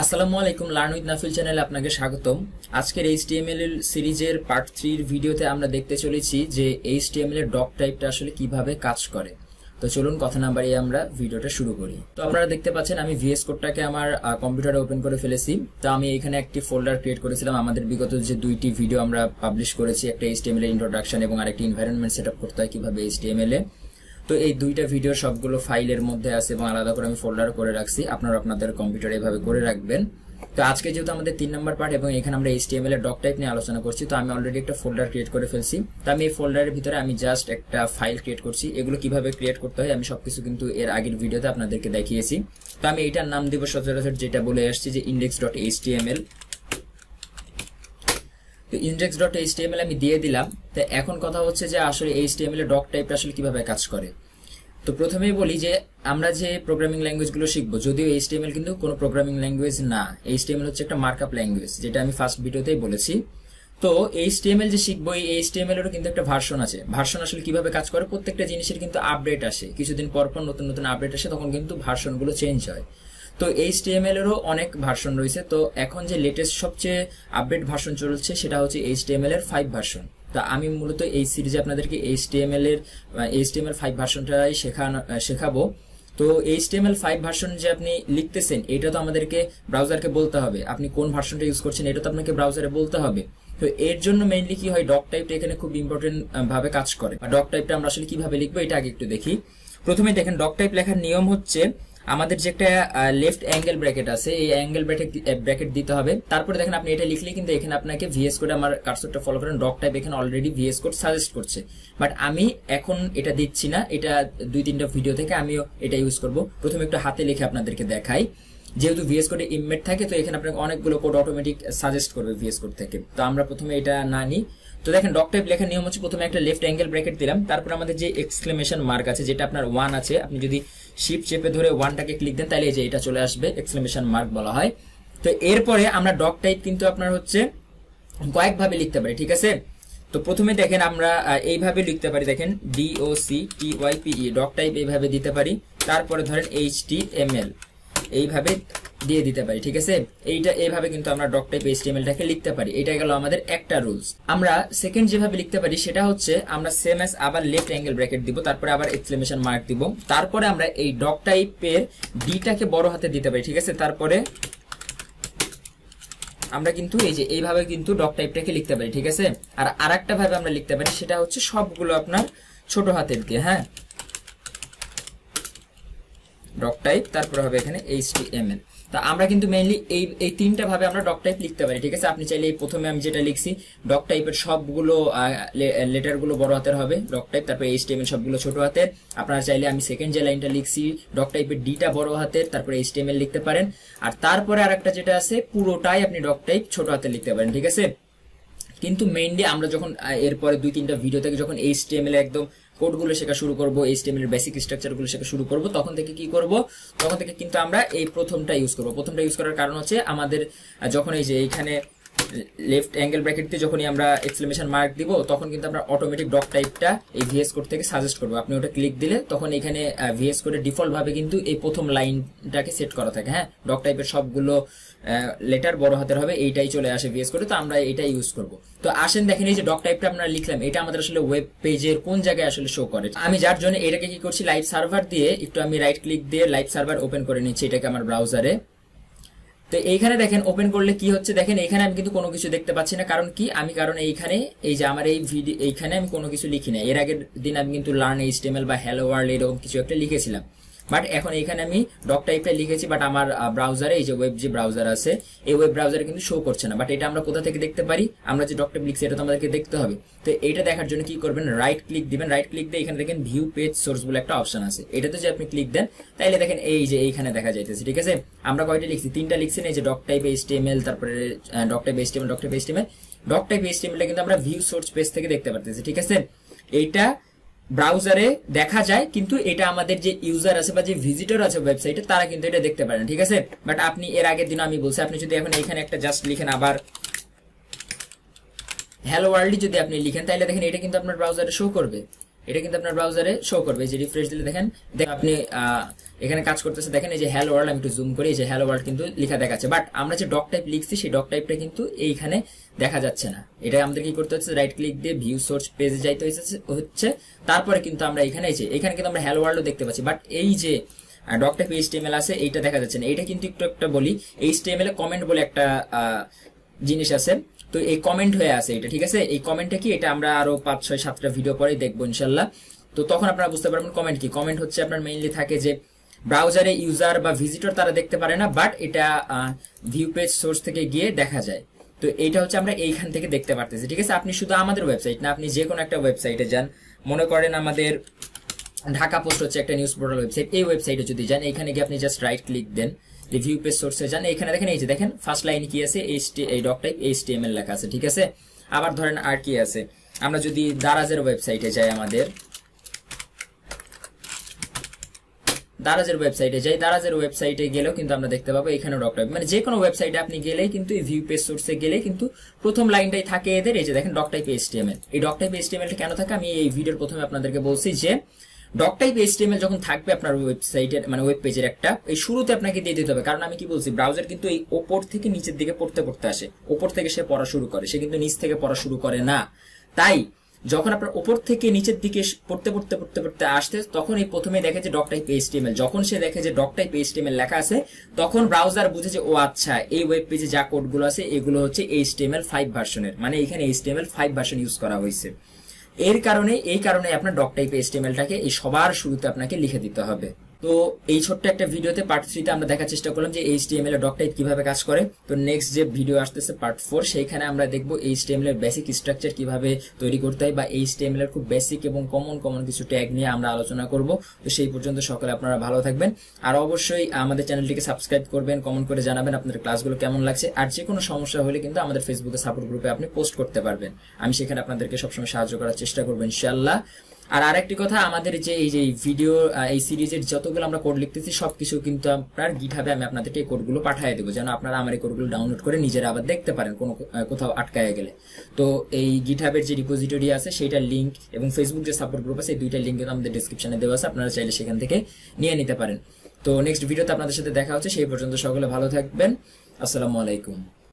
আসসালামু আলাইকুম, learn with নাফিল চ্যানেলে আপনাকে স্বাগতম। আজকের এইচটিএমএল এর সিরিজের পার্ট 3 এর ভিডিওতে আমরা দেখতে চলেছি যে এইচটিএমএল এর ডক টাইপটা আসলে কিভাবে কাজ করে। তো চলুন কথা না বাড়িয়ে আমরা ভিডিওটা শুরু করি। তো আপনারা দেখতে পাচ্ছেন আমি ভিএস কোডটাকে আমার কম্পিউটারে ওপেন করে ফেলেছি। তো আমি এখানে একটি ফোল্ডার ক্রিয়েট করেছিলাম। আমাদের বিগত যে দুইটি ভিডিও আমরা পাবলিশ করেছি, একটা এইচটিএমএল এর ইন্ট্রোডাকশন এবং আরেকটি এনভায়রনমেন্ট সেটআপ করতে হয় কিভাবে এইচটিএমএল এ। তো এই দুইটা ভিডিও সবগুলো ফাইলের মধ্যে আছে এবং আলাদা করে আমি ফোল্ডার করে রাখছি। আপনারা আপনাদের কম্পিউটারে এভাবে করে রাখবেন। তো আজকে যেহেতু আমাদের 3 নম্বর পার্ট এবং এখানে আমরা এইচটিএমএল এর ডক টাইপ নিয়ে আলোচনা করছি, তো আমি অলরেডি একটা ফোল্ডার ক্রিয়েট করে ফেলছি। তো আমি এই ফোল্ডারের ভিতরে আমি জাস্ট একটা ফাইল ক্রিয়েট করছি। এগুলো কিভাবে ক্রিয়েট করতে হয় আমি সবকিছু কিন্তু এর আগের ভিডিওতে আপনাদেরকে দেখিয়েছি। তো আমি এটার নাম দিব সচরাচর যেটা বলে আসছি যে index.html। তো index.html আমি দিয়ে দিলাম। তো এখন কথা হচ্ছে যে আসলে এইচটিএমএল এর ডক টাইপটা আসলে কিভাবে কাজ করে। তো প্রথমেই বলি যে আমরা যে প্রোগ্রামিং ল্যাঙ্গুয়েজগুলো শিখবো, যদিও এইচটিএমএল কিন্তু কোনো প্রোগ্রামিং ল্যাঙ্গুয়েজ না, এইচটিএমএল হচ্ছে একটা মার্কআপ ল্যাঙ্গুয়েজ, যেটা আমি ফার্স্ট ভিডিওতেই বলেছি। তো এইচটিএমএল যে শিখবো, এই এইচটিএমএল এরও কিন্তু একটা ভার্সন আছে। ভার্সন আসলে কিভাবে কাজ করে, প্রত্যেকটা জিনিসের কিন্তু আপডেট আসে, কিছুদিন পর পর নতুন নতুন আপডেট আসে, তখন কিন্তু ভার্সনগুলো চেঞ্জ হয়। তো এইচটিএমএল এরও অনেক ভার্সন রয়েছে। তো এখন যে লেটেস্ট সবচেয়ে আপডেট ভার্সন চলছে সেটা হচ্ছে এইচটিএমএল এর 5 ভার্সন। তা আমি মূলত এই সিরিজে আপনাদেরকে এইচটিএমএল 5 ভার্সনটাই শেখাবো। তো এইচটিএমএল 5 ভার্সন যে আপনি লিখতেছেন, এটা তো আমাদেরকে ব্রাউজারকে বলতে হবে। আপনি কোন ভার্সনটা ইউজ করছেন এটা তো আপনাকে ব্রাউজারে বলতে হবে। তো এর জন্য মেইনলি কি হয়, ডক টাইপটা এখানে খুব ইম্পর্টেন্ট ভাবে কাজ করে। ডক টাইপটা আমরা আসলে কিভাবে লিখবো এটা আগে একটু দেখি। প্রথমে দেখেন, ডক টাইপ লেখার নিয়ম হচ্ছে আমাদের যে একটা লেফট অ্যাঙ্গেল ব্র্যাকেট আছে, এই অ্যাঙ্গেল ব্র্যাকেট দিতে হবে। তারপরে দেখেন আপনি এটা লিখলে কিন্তু এখানে আপনাকে ভিএস কোড, আমার কার্সরটা ফলো করেন, ডক টাইপ এখানে অলরেডি ভিএস কোড সাজেস্ট করছে। বাট আমি এখন এটা দিচ্ছি না, এটা 2-3টা ভিডিও থেকে আমিও এটা ইউজ করব। প্রথমে একটু হাতে লিখে আপনাদেরকে দেখাই। যেহেতু ভিএস কোডে ইমবেড থাকে, তো এখানে আপনাকে অনেকগুলো কোড অটোমেটিক সাজেস্ট করবে ভিএস কোড থেকে। তো আমরা প্রথমে এটা না নিই। তো দেখেন, ডক টাইপ লেখার নিয়ম হচ্ছে প্রথমে একটা লেফট অ্যাঙ্গেল ব্র্যাকেট দিলাম, তারপর আমাদের যে এক্সক্লেমেশন মার্ক আছে, যেটা আপনার 1 আছে, আপনি যদি শিফট চেপে ধরে 1টাকে ক্লিক দেন তাহলে এই যে এটা চলে আসবে, এক্সক্লেমেশন মার্ক বলা হয়। তো এরপরে আমরা ডক টাইপ কিন্তু আপনার হচ্ছে কয়েকভাবে লিখতে পারি, ঠিক আছে। তো প্রথমে দেখেন আমরা এইভাবে লিখতে পারি, দেখেন DOCTYPE, ডক টাইপ এইভাবে দিতে পারি। তারপরে ধরেন HTML এইভাবে দিয়ে দিতে পারি, ঠিক আছে। এইটা এইভাবে কিন্তু আমরা ডক টাইপ এইচটিএমএলটাকে লিখতে পারি। এটা গেল আমাদের একটা রুলস। আমরা সেকেন্ড যেভাবে লিখতে পারি সেটা হচ্ছে আমরা সেম অ্যাজ আবার লেফট অ্যাঙ্গেল ব্র্যাকেট দিব, তারপরে আবার এক্সক্লেমেশন মার্ক দিব, তারপরে আমরা এই ডক টাইপের ডিটাকে বড় হাতে দিতে পারি, ঠিক আছে। তারপরে আমরা কিন্তু এই যে এইভাবে কিন্তু ডক টাইপটাকে লিখতে পারি, ঠিক আছে। আর আরেকটা ভাবে আমরা লিখতে পারি, সেটা হচ্ছে সবগুলো আপনার ছোট হাতের দিয়ে, হ্যাঁ, ডক টাইপ, তারপরে হবে এখানে HTML। তো আমরা কিন্তু মেইনলি এই 3টা ভাবে আমরা ডক টাইপ লিখতে পারি, ঠিক আছে। আপনি চাইলে এই প্রথমে আমি যেটা লিখছি, ডক টাইপের সবগুলো লেটার গুলো বড় হাতের হবে ডক টাইপ, তারপরে HTML সবগুলো ছোট হাতের। আপনারা চাইলে আমি সেকেন্ড যে লাইনটা লিখছি, ডক টাইপের ডিটা বড় হাতের, তারপরে HTML লিখতে পারেন। আর তারপরে আরেকটা যেটা আছে, পুরোটাই আপনি ডক টাইপ ছোট হাতে লিখতে পারেন, ঠিক আছে। কিন্তু মেইনলি আমরা যখন এরপরে 2-3টা ভিডিও থেকে যখন এইচটিএমএল একদম কোডগুলো শেখা শুরু করবো, এইচটিএমএল এর বেসিক স্ট্রাকচারগুলো শেখা শুরু করবো, তখন থেকে কি করব, তখন থেকে কিন্তু আমরা এই প্রথমটা ইউজ করব। প্রথমটা ইউজ করার কারণ হচ্ছে আমাদের যখন এই যে এইখানে লেফট অ্যাঙ্গেল ব্র্যাকেট দিয়ে যখনই আমরা এক্সক্লেমেশন মার্ক দিব, তখন কিন্তু আমরা অটোমেটিক ডক টাইপটা এই ভিএস কোড থেকে সাজেস্ট করবো। আপনি ওটা ক্লিক দিলে তখন এখানে ভিএস কোডের ডিফল্ট ভাবে কিন্তু এই প্রথম লাইনটাকে সেট করা থাকে, হ্যাঁ, ডক টাইপের সবগুলো লেটার বড় হাতের হবে, এইটাই চলে আসে ভিএস কোডে। তো আমরা এটা ইউজ করব। তো আসেন দেখেন, এই যে ডক টাইপটা আমরা লিখলাম, এটা আমাদের আসলে ওয়েব পেজের কোন জায়গায় আসলে শো করে। আমি যার জন্য এটাকে কি করছি, লাইভ সার্ভার দিয়ে একটু আমি রাইট ক্লিক দিয়ে লাইভ সার্ভার ওপেন করে নিচ্ছি এটাকে আমার ব্রাউজারে। তো এইখানে দেখেন ওপেন করলে কি হচ্ছে, দেখেন এখানে আমি কিন্তু কোনো কিছু দেখতে পাচ্ছি না। কারণ কি, কারণ এইখানে এই যে আমার এই ভিডিও, এইখানে আমি কোনো কিছু লিখি না। এর আগের দিন আমি কিন্তু লার্ন এইচটিএমএল বা হ্যালো ওয়ার্ল্ড এরকম কিছু একটা লিখেছিলাম। বাট এখন এইখানে আমি ডক টাইপটা লিখেছি, বাট আমার ব্রাউজারে, এই যে ওয়েব যে ব্রাউজার আছে, এই ওয়েব ব্রাউজারে কিন্তু শো করছে না। বাট এটা আমরা কোথা থেকে দেখতে পারি, আমরা যে ডক টাইপ লিখছি এটা তো আমাদেরকে দেখতে হবে। তো এইটা দেখার জন্য কি করবেন, রাইট ক্লিক দিবেন। রাইট ক্লিক দিয়ে এখানে দেখেন ভিউ পেজ সোর্স বলে একটা অপশন আছে, এটাতে যে আপনি ক্লিক দেন তাইলে দেখেন এই যে এইখানে দেখা যাইতেছে, ঠিক আছে। আমরা কয়টা লিখছি, 3টা লিখছি না, এই যে ডক টাইপ এইচটিএমএল, তারপরে doc type HTML, doc type HTML. Doc type এইচটিএমএলটা কিন্তু আমরা ভিউ সোর্স পেজ থেকে দেখতে পারতেছি, ঠিক আছে। এইটা ব্রাউজারে দেখা যায়, কিন্তু এটা আমাদের যে ইউজার আছে বা যে ভিজিটর আছে ওয়েবসাইটে, তারা কিন্তু এটা দেখতে পারেন, ঠিক আছে। বাট আপনি এর আগের দিন আমি বলছি, আপনি যদি এখন এখানে একটা জাস্ট লিখেন, আবার হ্যালো ওয়ার্ল্ড যদি আপনি লিখেন, তাহলে দেখেন এটা কিন্তু আপনার ব্রাউজারে শো করবে। এটা কিন্তু আপনার ব্রাউজারে শো করবে। এই যে রিফ্রেশ দিলে দেখেন আপনি এখানে কাজ করতেছে, দেখেন এই যে হ্যালো ওয়ার্ল্ড, আমি একটু জুম করি, এই যে হ্যালো ওয়ার্ল্ড কিন্তু লেখা দেখাচ্ছে, বাট আমরা যে ডক টাইপ লিখছি সেই ডক টাইপটা কিন্তু এইখানে দেখা যাচ্ছে না। এটা আমাদের কি করতে হচ্ছে, রাইট ক্লিক দিয়ে ভিউ সোর্স পেজে যাইতে হচ্ছে, তারপরে কিন্তু আমরা এখানে এখানে কিন্তু আমরা হ্যালো ওয়ার্ল্ডও দেখতে পাচ্ছি, বাট এই যে ডক টাইপ HTML আছে এইটা দেখা যাচ্ছে না। এটা কিন্তু একটু একটা বলি, HTML এ কমেন্ট বলে একটা জিনিস আছে, তো এই কমেন্ট হয়ে আছে এটা, ঠিক আছে। এই কমেন্টটা কি, এটা আমরা আরো 5, 6, 7টা ভিডিও পরে দেখবো ইনশাল্লাহ। তো তখন আপনারা বুঝতে পারবেন কমেন্ট কি। কমেন্ট হচ্ছে আপনার মেইনলি থাকে যে ব্রাউজারে ইউজার বা ভিজিটর তারা দেখতে পারে না, বাট এটা ভিউ পেজ সোর্স থেকে গিয়ে দেখা যায়। তো এইটা হচ্ছে আমরা এইখান থেকে দেখতে পারতেছি, ঠিক আছে। আপনি শুধু আমাদের ওয়েবসাইট না, আপনি যে কোনো একটা ওয়েবসাইটে যান, মনে করেন আমাদের ঢাকা পোস্ট হচ্ছে একটা নিউজ পোর্টাল ওয়েবসাইট, এই ওয়েবসাইটে যদি যান, এখানে গিয়ে আপনি জাস্ট রাইট ক্লিক দেন, ভিউ পেজ সোর্সে যান, এখানে দেখেন এই যে দেখেন ফার্স্ট লাইন কি আছে, এই ডক টাইপ HTML লেখা আছে, ঠিক আছে। আবার ধরেন আর কি আছে, আমরা যদি দারাজের ওয়েবসাইটে যাই, আমাদের দারাজের ওয়েবসাইটে গেলেও কিন্তু আমরা দেখতে পাবো এখানে ডক টাইপ, মানে যে কোনো ওয়েবসাইটে আপনি গেলেই কিন্তু এই ভিউ পেজ সোর্সে গেলে কিন্তু প্রথম লাইনটাই থাকে এদের, এই যে দেখেন ডক টাইপ HTML। এই ডক টাইপ HTMLটা কেন থাকে, আমি এই ভিডিওর প্রথমে আপনাদেরকে বলছি যে ডক টাইপ HTML যখন থাকবে আপনার ওয়েবসাইটের মানে ওয়েব পেজের একটা, এই শুরুতে আপনাকে দিয়ে দিতে হবে, কারণ আমি কি বলছি, ব্রাউজার কিন্তু এই ওপর থেকে নিচের দিকে পড়তে আসে, ওপর থেকে সে পড়া শুরু করে, সে কিন্তু নিচ থেকে পড়া শুরু করে না। তাই যখন আপনার ওপর থেকে নিচের দিকে পড়তে আসতে, তখন এই প্রথমে দেখে যে ডক টাইপ HTML, যখন সে দেখে যে ডক টাইপ HTML লেখা আছে, তখন ব্রাউজার বুঝে যে ও আচ্ছা, এই ওয়েব পেজে যা কোডগুলো আছে এগুলো হচ্ছে HTML5 ভার্সনের, মানে এখানে HTML5 ভার্সন ইউজ করা হয়েছে। এই কারণে আপনার ডক টাইপ HTMLটাকে এই সবার শুরুতে আপনাকে লিখে দিতে হবে। তো এই ছোট্ট একটা ভিডিওতে পার্ট 3 তে আমরা দেখার চেষ্টা করলাম যে HTML এর ডক টাইপ কিভাবে কাজ করে। তো নেক্সট যে ভিডিও আসতেছে পার্ট 4, সেইখানে আমরা দেখবো HTML এর বেসিক স্ট্রাকচার কিভাবে তৈরি করতে হয়, বা HTML এর খুব বেসিক এবং কমন কিছু ট্যাগ নিয়ে আমরা আলোচনা করব। তো সেই পর্যন্ত সকলে আপনারা ভালো থাকবেন, আর অবশ্যই আমাদের চ্যানেলটিকে সাবস্ক্রাইব করবেন, কমেন্ট করে জানাবেন আপনাদের ক্লাসগুলো কেমন লাগছে, আর যে কোনো সমস্যা হলে কিন্তু আমাদের ফেসবুকে সাপোর্ট গ্রুপে আপনি পোস্ট করতে পারবেন, আমি সেখানে আপনাদেরকে সবসময় সাহায্য করার চেষ্টা করবো ইনশাআল্লাহ। আর আরেকটি কথা, আমাদের যে এই ভিডিও এই সিরিজের যতগুলো আমরা কোড লিখতেছি সবকিছু কিন্তু আপনার গিটহাবে আমি আপনাদেরকে এই কোডগুলো পাঠিয়ে দেবো, যেন আপনারা আমার এই কোডগুলো ডাউনলোড করে নিজেরা আবার দেখতে পারেন কোথাও আটকায় গেলে। তো এই গিটহাবের যে রিপোজিটরি আছে সেইটার লিঙ্ক এবং ফেসবুক যে সাপোর্ট গ্রুপ আছে, এই দুইটা লিঙ্ক আমাদের ডেসক্রিপশনে দেওয়া আছে, আপনারা চাইলে সেখান থেকে নিয়ে নিতে পারেন। তো নেক্সট ভিডিওতে আপনাদের সাথে দেখা হচ্ছে, সেই পর্যন্ত সকলে ভালো থাকবেন, আসসালামু আলাইকুম।